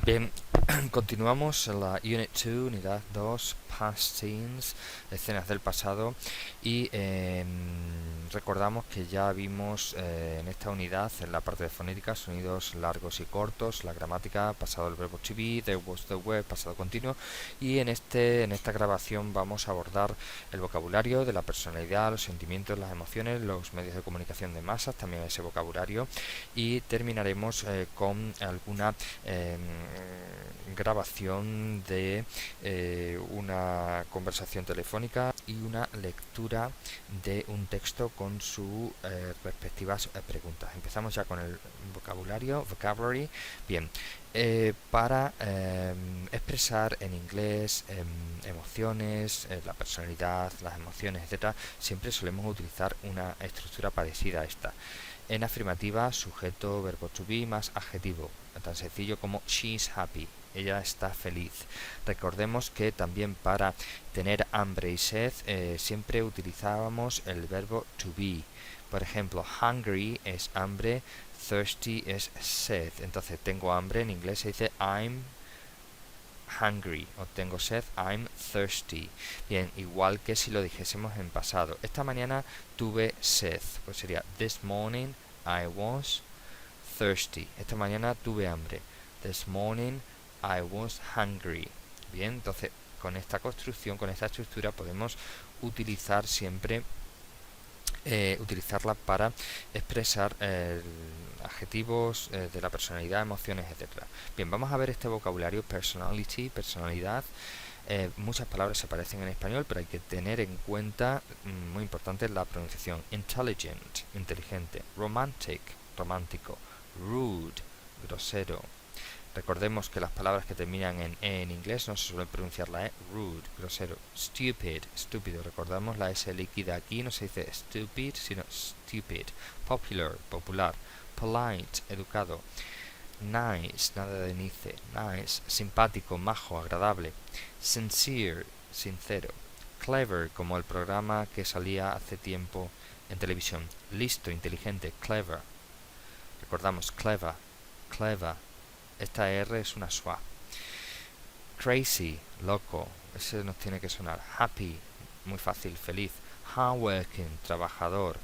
Bien, continuamos en la Unit 2, unidad 2, Past Tense, escenas del pasado, y recordamos que ya vimos en esta unidad, en la parte de fonética, sonidos largos y cortos, la gramática, pasado del verbo to be, there was, the were, pasado continuo, y en esta grabación vamos a abordar el vocabulario de la personalidad, los sentimientos, las emociones, los medios de comunicación de masas, también ese vocabulario, y terminaremos con alguna grabación de una conversación telefónica y una lectura de un texto con sus respectivas preguntas. Empezamos ya con el vocabulary. Bien, para expresar en inglés emociones, la personalidad, las emociones, etcétera, siempre solemos utilizar una estructura parecida a esta. En afirmativa, sujeto, verbo to be más adjetivo, tan sencillo como she's happy, ella está feliz. Recordemos que también para tener hambre y sed siempre utilizábamos el verbo to be. Por ejemplo, hungry es hambre, thirsty es sed. Entonces, tengo hambre en inglés se dice I'm hungry, o tengo sed, I'm thirsty. Bien, igual que si lo dijésemos en pasado. Esta mañana tuve sed, pues sería this morning I was thirsty. Esta mañana tuve hambre. This morning I was hungry. Bien, entonces con esta construcción, con esta estructura podemos utilizar siempre utilizarla para expresar adjetivos de la personalidad, emociones, etcétera. Bien, vamos a ver este vocabulario: personality, personalidad. Muchas palabras se parecen en español, pero hay que tener en cuenta, muy importante, la pronunciación. Intelligent, inteligente. Romantic, romántico. Rude, grosero. Recordemos que las palabras que terminan en E en inglés no se suelen pronunciar la E. Rude, grosero. Stupid, estúpido. Recordamos la S líquida aquí, no se dice stupid, sino stupid. Popular, popular. Polite, educado. Nice, nada de nice. Nice, simpático, majo, agradable. Sincere, sincero. Clever, como el programa que salía hace tiempo en televisión. Listo, inteligente, clever. Recordamos clever, clever. Esta R es una schwa. Crazy, loco, ese nos tiene que sonar. Happy, muy fácil, feliz. Hardworking, trabajador.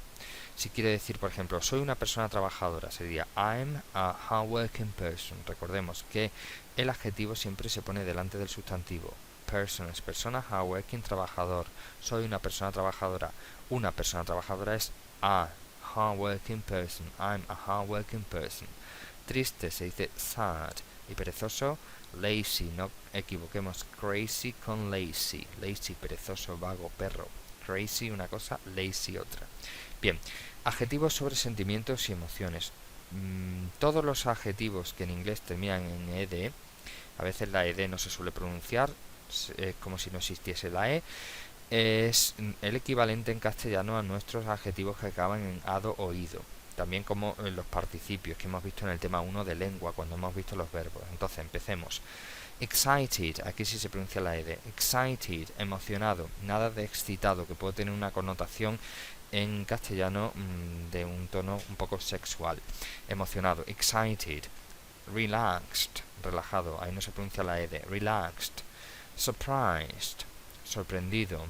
Si quiere decir, por ejemplo, soy una persona trabajadora, sería I'm a hardworking person. Recordemos que el adjetivo siempre se pone delante del sustantivo. Person es persona, hardworking, trabajador. Soy una persona trabajadora. Una persona trabajadora es a hardworking person. I'm a hardworking person. Triste se dice sad, y perezoso lazy. No equivoquemos crazy con lazy. Lazy, perezoso, vago, perro. Crazy una cosa, lazy otra. Bien, adjetivos sobre sentimientos y emociones. Todos los adjetivos que en inglés terminan en ed, a veces la ed no se suele pronunciar, es como si no existiese la e, es el equivalente en castellano a nuestros adjetivos que acaban en ado o ido. También como los participios que hemos visto en el tema 1 de lengua, cuando hemos visto los verbos. Entonces, empecemos. Excited, aquí sí se pronuncia la ed. Excited, emocionado. Nada de excitado, que puede tener una connotación en castellano de un tono un poco sexual. Emocionado, excited. Relaxed, relajado. Ahí no se pronuncia la ed. Relaxed. Surprised, sorprendido.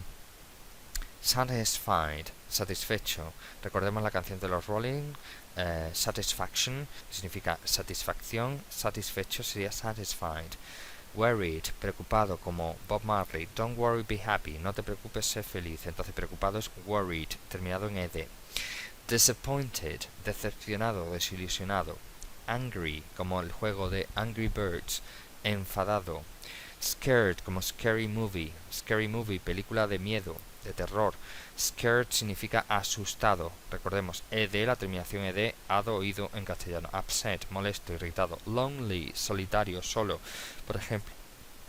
Satisfied, satisfecho. Recordemos la canción de los Rolling, Satisfaction, que significa satisfacción. Satisfecho sería satisfied. Worried, preocupado, como Bob Marley. Don't worry, be happy. No te preocupes, sé feliz. Entonces preocupado es worried, terminado en ed. Disappointed, decepcionado, desilusionado. Angry, como el juego de Angry Birds, enfadado. Scared, como Scary Movie. Scary Movie, película de miedo, de terror. Scared significa asustado. Recordemos, ed, la terminación ed, ado, oído en castellano. Upset, molesto, irritado. Lonely, solitario, solo. Por ejemplo,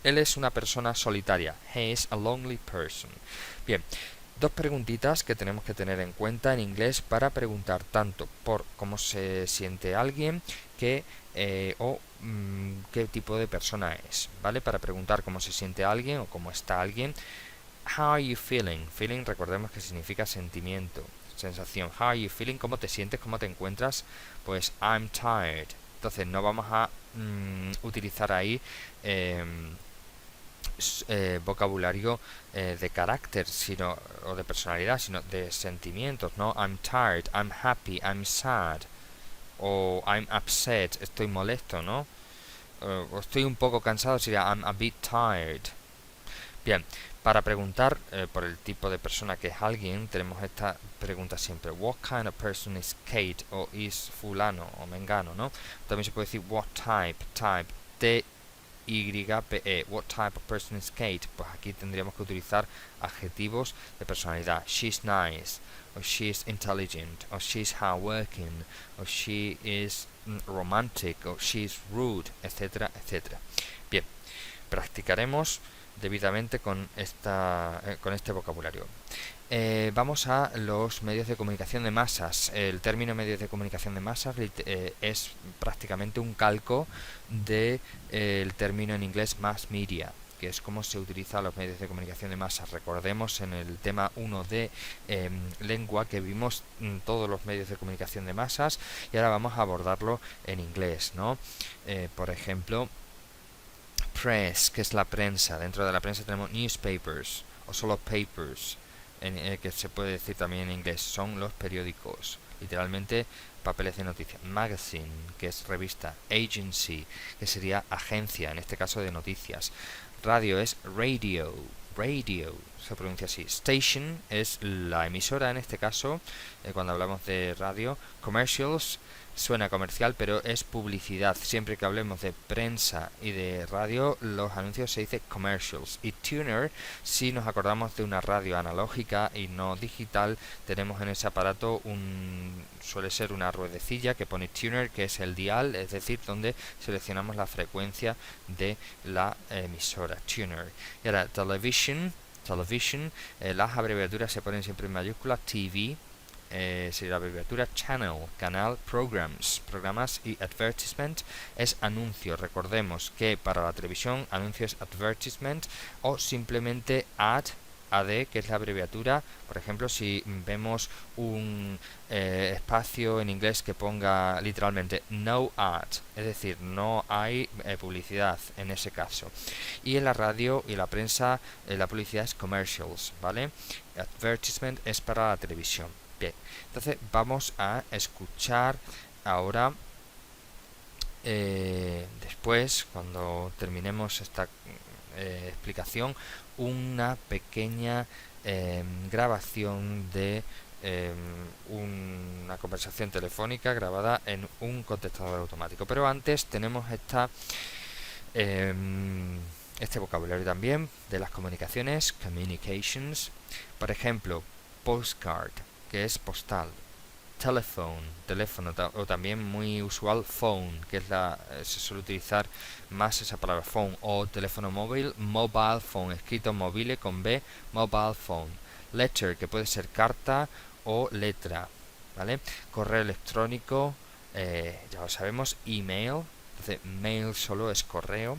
él es una persona solitaria. He is a lonely person. Bien, dos preguntitas que tenemos que tener en cuenta en inglés para preguntar tanto por cómo se siente alguien que o qué tipo de persona es, ¿vale? Para preguntar cómo se siente alguien o cómo está alguien. How are you feeling? Feeling, recordemos que significa sentimiento, sensación. How are you feeling? ¿Cómo te sientes? ¿Cómo te encuentras? Pues I'm tired. Entonces no vamos a utilizar ahí vocabulario de carácter o de personalidad, sino de sentimientos, ¿no? I'm tired, I'm happy, I'm sad, o I'm upset, estoy molesto, ¿no? O estoy un poco cansado, sería I'm a bit tired. Bien, para preguntar por el tipo de persona que es alguien, tenemos esta pregunta siempre: What kind of person is Kate? O is fulano o mengano, ¿no? También se puede decir what type, TYPE, what type of person is Kate? Pues aquí tendríamos que utilizar adjetivos de personalidad. She's nice, o she's intelligent, o she's hardworking, o she is romantic, o she's rude, etcétera, etcétera. Bien, practicaremos debidamente con este vocabulario. Vamos a los medios de comunicación de masas. El término medios de comunicación de masas es prácticamente un calco del término en inglés mass media, que es cómo se utilizan los medios de comunicación de masas. Recordemos en el tema 1 de lengua que vimos todos los medios de comunicación de masas, y ahora vamos a abordarlo en inglés, ¿no? Por ejemplo, press, que es la prensa. Dentro de la prensa tenemos newspapers o solo papers, que se puede decir también en inglés. Son los periódicos, literalmente papeles de noticias. Magazine, que es revista. Agency, que sería agencia, en este caso de noticias. Radio es radio, radio se pronuncia así. Station es la emisora, en este caso, cuando hablamos de radio. Commercials suena comercial, pero es publicidad. Siempre que hablemos de prensa y de radio, los anuncios se dice commercials. Y tuner, si nos acordamos de una radio analógica y no digital, tenemos en ese aparato suele ser una ruedecilla que pone tuner, que es el dial, es decir, donde seleccionamos la frecuencia de la emisora. Tuner. Y ahora television, las abreviaturas se ponen siempre en mayúsculas. TV sería la abreviatura. Channel, canal. Programs, programas. Y advertisement es anuncio. Recordemos que para la televisión anuncio es advertisement, o simplemente AD, que es la abreviatura. Por ejemplo, si vemos un espacio en inglés que ponga literalmente no ad, es decir, no hay publicidad en ese caso. Y en la radio y la prensa la publicidad es commercials, ¿vale? Advertisement es para la televisión. Bien, entonces vamos a escuchar ahora, después, cuando terminemos esta explicación, una pequeña grabación de una conversación telefónica grabada en un contestador automático. Pero antes tenemos este vocabulario también de las comunicaciones, communications. Por ejemplo, postcard, que es postal. Telephone, teléfono, o también muy usual phone, que es se suele utilizar más esa palabra phone, o teléfono móvil, mobile phone, escrito mobile con B, mobile phone. Letter, que puede ser carta o letra, ¿vale? Correo electrónico, ya lo sabemos. Email, entonces mail solo es correo.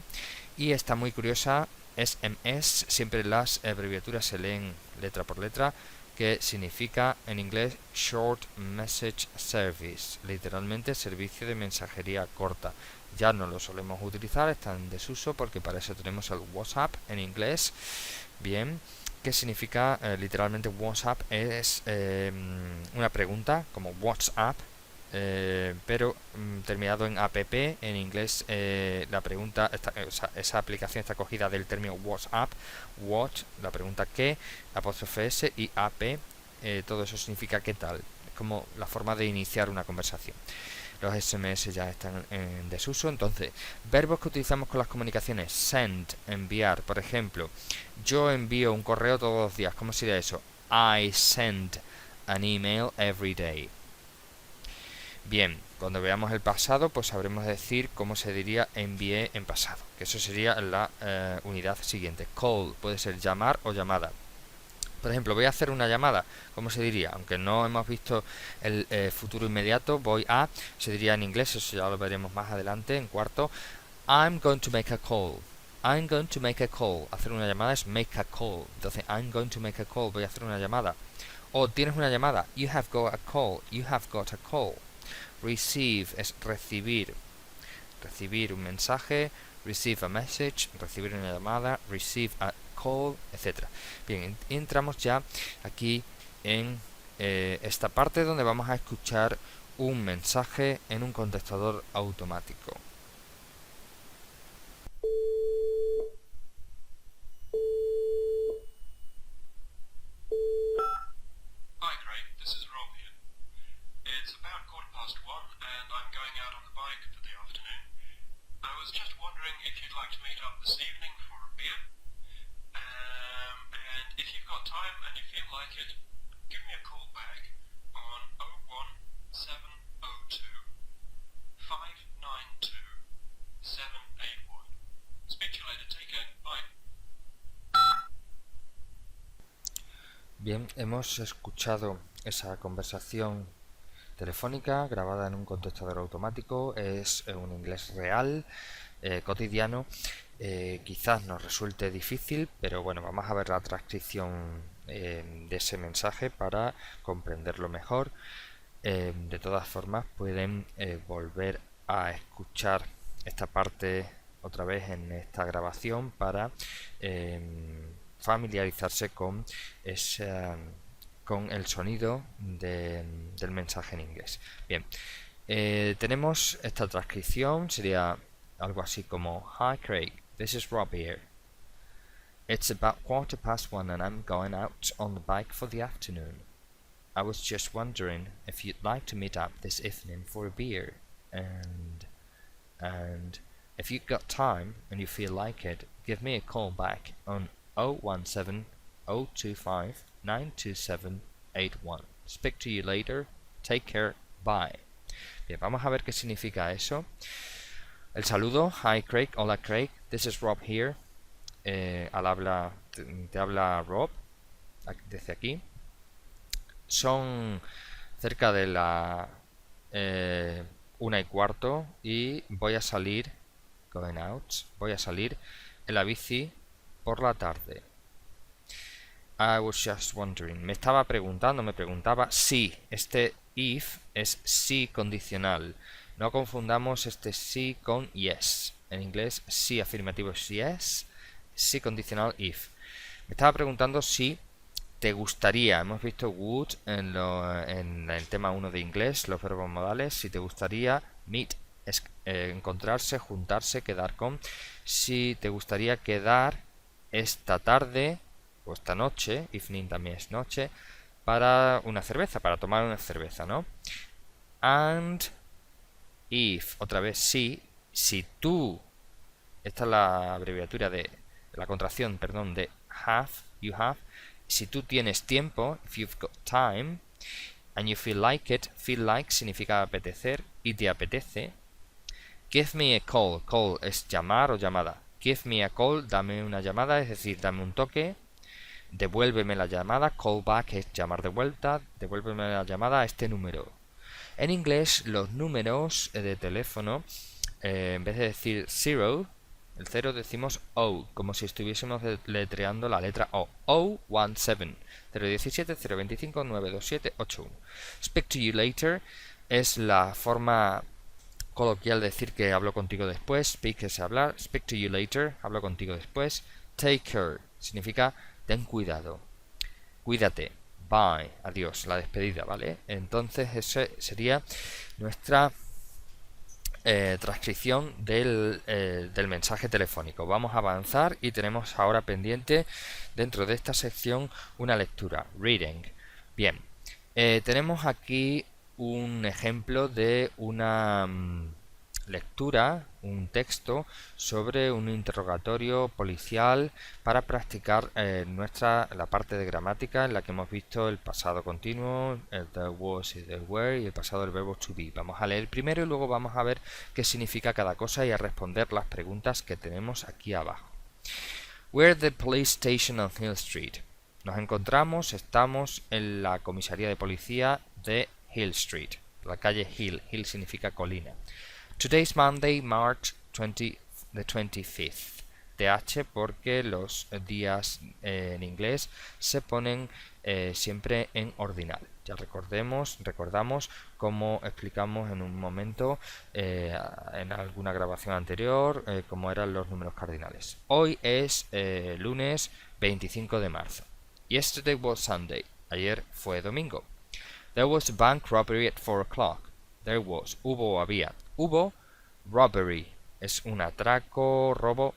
Y está muy curiosa, SMS, siempre las abreviaturas se leen letra por letra, que significa en inglés Short Message Service, literalmente servicio de mensajería corta. Ya no lo solemos utilizar, está en desuso, porque para eso tenemos el WhatsApp en inglés. Bien, ¿qué significa? Literalmente WhatsApp es una pregunta, como WhatsApp, pero terminado en app. En inglés la pregunta esa aplicación está cogida del término WhatsApp. What, la pregunta qué, apóstrofe S, y app, todo eso significa qué tal, como la forma de iniciar una conversación. Los SMS ya están en desuso. Entonces, verbos que utilizamos con las comunicaciones: send, enviar. Por ejemplo, yo envío un correo todos los días. ¿Cómo sería eso? I send an email every day. Bien, cuando veamos el pasado, pues sabremos decir cómo se diría envié en pasado, que eso sería la unidad siguiente. Call puede ser llamar o llamada. Por ejemplo, voy a hacer una llamada, ¿cómo se diría? Aunque no hemos visto el futuro inmediato, se diría en inglés, eso ya lo veremos más adelante, en cuarto. I'm going to make a call. I'm going to make a call. Hacer una llamada es make a call. Entonces, I'm going to make a call. Voy a hacer una llamada. O tienes una llamada. You have got a call. You have got a call. Receive es recibir. recibir un mensaje, receive a message, recibir una llamada, receive a call, etc. Bien, entramos ya aquí en esta parte donde vamos a escuchar un mensaje en un contestador automático. Hi Craig, this is Rob here. It's about 1:15 and I'm going out on the bike for the afternoon. I was just wondering if you'd like to meet up this evening for a beer. And if you've got time and you feel like it, give me a call back on 01702 592 781. Speak to you later, take care, bye. Bien, hemos escuchado esa conversación telefónica grabada en un contestador automático. Es un inglés real, cotidiano. Quizás nos resulte difícil, pero bueno, vamos a ver la transcripción de ese mensaje para comprenderlo mejor. De todas formas, pueden volver a escuchar esta parte otra vez en esta grabación para familiarizarse con el sonido del mensaje en inglés. Bien, tenemos esta transcripción, sería algo así como: Hi Craig, this is Rob here. It's about 1:15 and I'm going out on the bike for the afternoon. I was just wondering if you'd like to meet up this evening for a beer, and if you've got time and you feel like it, give me a call back on 017 025 927 81. Speak to you later. Take care. Bye. Bien, vamos a ver qué significa eso. El saludo: Hi Craig, hola Craig, this is Rob here. Te habla Rob desde aquí. Son cerca de la 1:15 y voy a salir, going out, voy a salir en la bici por la tarde. I was just wondering. Me preguntaba si. Este if es si condicional. No confundamos este si con yes. En inglés, si afirmativo es yes, si condicional if. Me estaba preguntando si te gustaría. Hemos visto would en el tema 1 de inglés, los verbos modales. Si te gustaría, meet, encontrarse, juntarse, quedar con. Si te gustaría quedar esta tarde o esta noche, evening también es noche, para una cerveza, para tomar una cerveza, ¿no? And if, otra vez si tú, esta es la abreviatura de la contracción, perdón, de have, you have. Si tú tienes tiempo, if you've got time, and you feel like it, feel like significa apetecer y te apetece. Give me a call, call es llamar o llamada. Give me a call, dame una llamada, es decir, dame un toque. Devuélveme la llamada, call back es llamar de vuelta, devuélveme la llamada a este número. En inglés, los números de teléfono, en vez de decir 0, el 0 decimos O, como si estuviésemos letreando la letra O. 017, 017, 025, 927, 81. Speak to you later es la forma coloquial de decir que hablo contigo después. Speak es hablar. Speak to you later, hablo contigo después. Take care significa ten cuidado. Cuídate. Bye. Adiós. La despedida, ¿vale? Entonces, esa sería nuestra transcripción del mensaje telefónico. Vamos a avanzar y tenemos ahora pendiente dentro de esta sección una lectura. Reading. Bien. Tenemos aquí un ejemplo de una lectura, un texto sobre un interrogatorio policial para practicar la parte de gramática en la que hemos visto el pasado continuo, el there was y there were y el pasado del verbo to be. Vamos a leer primero y luego vamos a ver qué significa cada cosa y a responder las preguntas que tenemos aquí abajo. We're at the police station on Hill Street. Estamos en la comisaría de policía de Hill Street, la calle Hill. Hill significa colina. Today's Monday, March 25th. TH porque los días en inglés se ponen siempre en ordinal. Ya recordamos cómo explicamos en un momento en alguna grabación anterior cómo eran los números cardinales. Hoy es lunes 25 de marzo. Yesterday was Sunday. Ayer fue domingo. There was a bank robbery at 4 o'clock. There was, hubo o había. Hubo robbery, es un atraco, robo.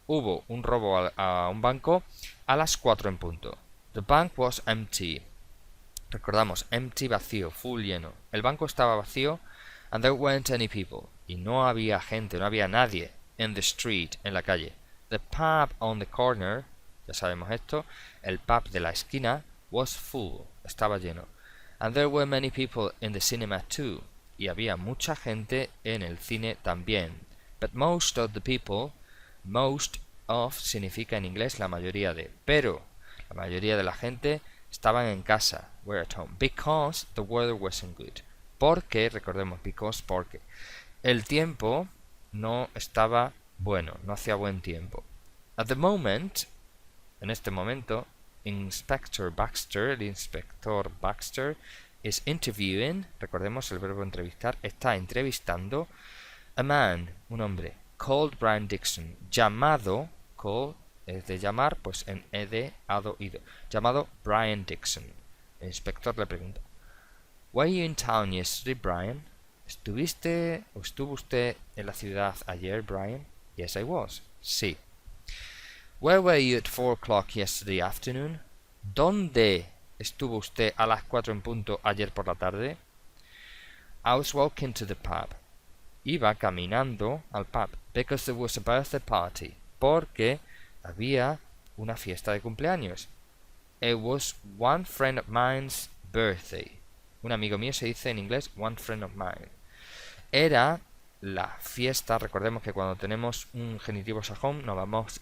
Hubo un robo a un banco a las 4 en punto. The bank was empty. Recordamos, empty, vacío, full, lleno. El banco estaba vacío, and there weren't any people. Y no había gente, no había nadie in the street, en la calle. The pub on the corner, ya sabemos esto, el pub de la esquina, was full, estaba lleno. And there were many people in the cinema too. Y había mucha gente en el cine también. But most of the people, most of significa en inglés la mayoría de, pero la mayoría de la gente estaban en casa, were at home, because the weather wasn't good. Porque, recordemos, porque el tiempo no estaba bueno, no hacía buen tiempo. At the moment, en este momento, Inspector Baxter, el inspector Baxter, is interviewing, recordemos el verbo entrevistar, está entrevistando a man, un hombre, called Brian Dixon, llamado, call es de llamar, pues en ed, ado, ido, llamado Brian Dixon. El inspector le pregunta, Were you in town yesterday, Brian? ¿Estuvo usted en la ciudad ayer, Brian? Yes, I was. Sí. Where were you at 4 o'clock yesterday afternoon? ¿Dónde estuvo usted a las 4 en punto ayer por la tarde? I was walking to the pub. Iba caminando al pub, because there was a birthday party. Porque había una fiesta de cumpleaños. It was one friend of mine's birthday. Un amigo mío se dice en inglés one friend of mine. Era la fiesta, recordemos que cuando tenemos un genitivo sajón nos vamos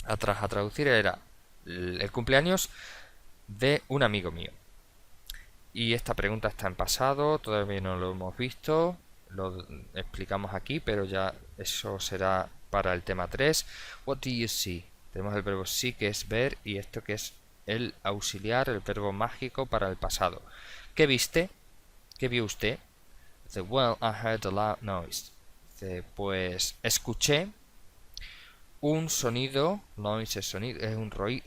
atrás a traducir, era el cumpleaños de un amigo mío. Y esta pregunta está en pasado, todavía no lo hemos visto, lo explicamos aquí, pero ya eso será para el tema 3. What do you see? Tenemos el verbo see, que es ver, y esto que es el auxiliar, el verbo mágico para el pasado. ¿Qué viste? ¿Qué vio usted? Dice, well, I heard a loud noise. Dice, pues escuché un sonido, noise es sonido, es un ruido,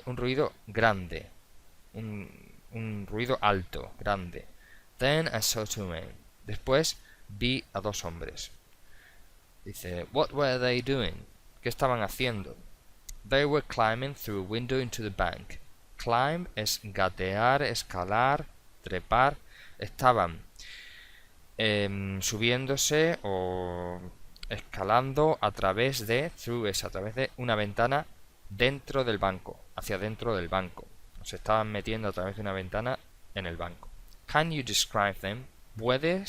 un ruido grande, un ruido alto, grande. Then I saw two men. Después vi a dos hombres. Dice, what were they doing? ¿Qué estaban haciendo? They were climbing through a window into the bank. Climb es gatear, escalar, trepar. Estaban subiéndose o escalando a través de, through es a través de una ventana dentro del banco, hacia dentro del banco. Se estaban metiendo a través de una ventana en el banco. Can you describe them? ¿Puede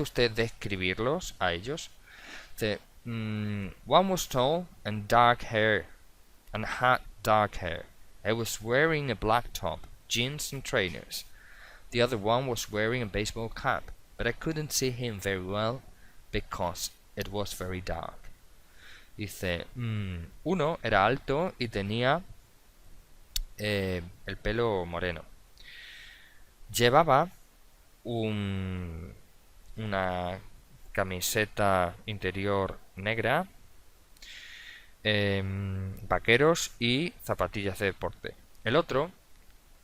usted describirlos a ellos? One was tall and dark hair and had dark hair. He was wearing a black top, jeans and trainers. The other one was wearing a baseball cap, but I couldn't see him very well because it was very dark. Dice, uno era alto y tenía el pelo moreno. Llevaba una camiseta interior negra, vaqueros y zapatillas de deporte. El otro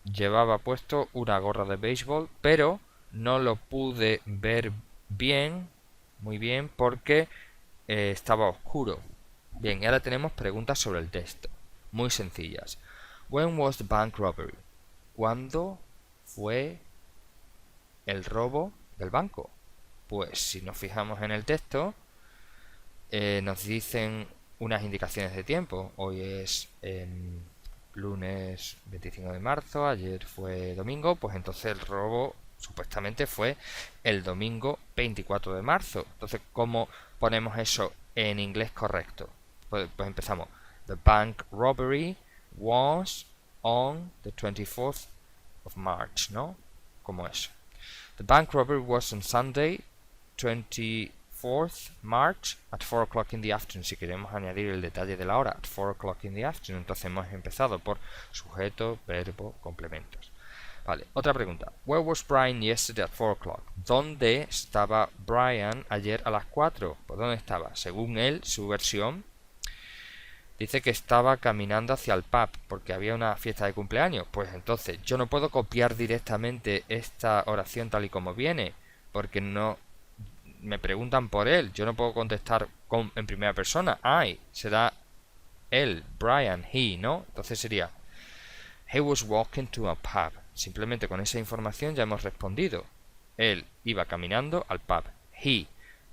llevaba puesto una gorra de béisbol, pero no lo pude ver muy bien, porque estaba oscuro. Bien, y ahora tenemos preguntas sobre el texto, muy sencillas. When was the bank robbery? ¿Cuándo fue el robo del banco? Pues si nos fijamos en el texto, nos dicen unas indicaciones de tiempo. Hoy es lunes 25 de marzo, ayer fue domingo, pues entonces el robo supuestamente fue el domingo 24 de marzo. Entonces, ¿cómo ponemos eso en inglés correcto? Pues empezamos. The bank robbery was on the 24th of March, ¿no? Como eso. The bank robbery was on Sunday, 24 4th March at 4 o'clock in the afternoon. Si queremos añadir el detalle de la hora, at 4 o'clock in the afternoon, entonces hemos empezado por sujeto, verbo, complementos. Vale, otra pregunta. Where was Brian yesterday at 4 o'clock? ¿Dónde estaba Brian ayer a las 4? Pues ¿dónde estaba? Según él, su versión, dice que estaba caminando hacia el pub porque había una fiesta de cumpleaños. Pues entonces yo no puedo copiar directamente esta oración tal y como viene, porque no me preguntan por él. Yo no puedo contestar en primera persona. Será él, Brian, he, ¿no? Entonces sería he was walking to a pub. Simplemente con esa información ya hemos respondido. Él iba caminando al pub. He.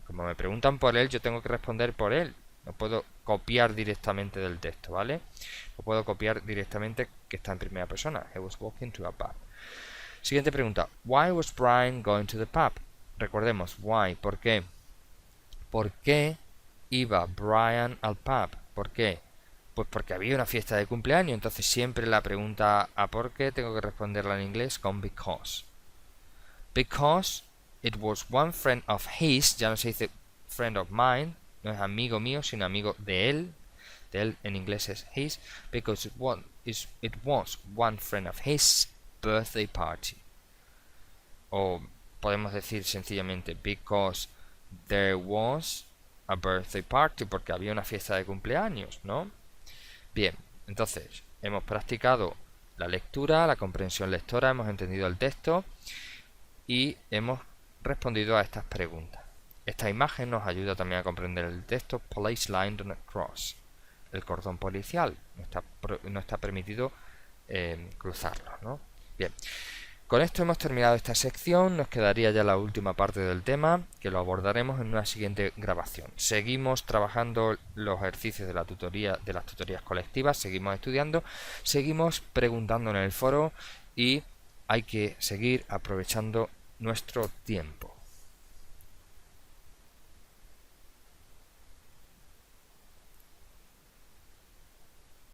Como me preguntan por él, yo tengo que responder por él. No puedo copiar directamente del texto, ¿vale? No puedo copiar directamente que está en primera persona. He was walking to a pub. Siguiente pregunta. Why was Brian going to the pub? Recordemos, why, ¿por qué? ¿Por qué iba Brian al pub? ¿Por qué? Pues porque había una fiesta de cumpleaños, entonces siempre la pregunta ¿a por qué? Tengo que responderla en inglés con because. Because it was one friend of his, ya no se dice friend of mine, no es amigo mío, sino amigo de él. De él en inglés es his, because it was one friend of his birthday party. O podemos decir sencillamente because there was a birthday party, porque había una fiesta de cumpleaños, ¿no? Bien, entonces hemos practicado la lectura, la comprensión lectora, hemos entendido el texto y hemos respondido a estas preguntas. Esta imagen nos ayuda también a comprender el texto. Police line on a cross. El cordón policial. No está permitido cruzarlo, ¿no? Bien. Con esto hemos terminado esta sección, nos quedaría ya la última parte del tema, que lo abordaremos en una siguiente grabación. Seguimos trabajando los ejercicios de las tutorías colectivas, seguimos estudiando, seguimos preguntando en el foro y hay que seguir aprovechando nuestro tiempo.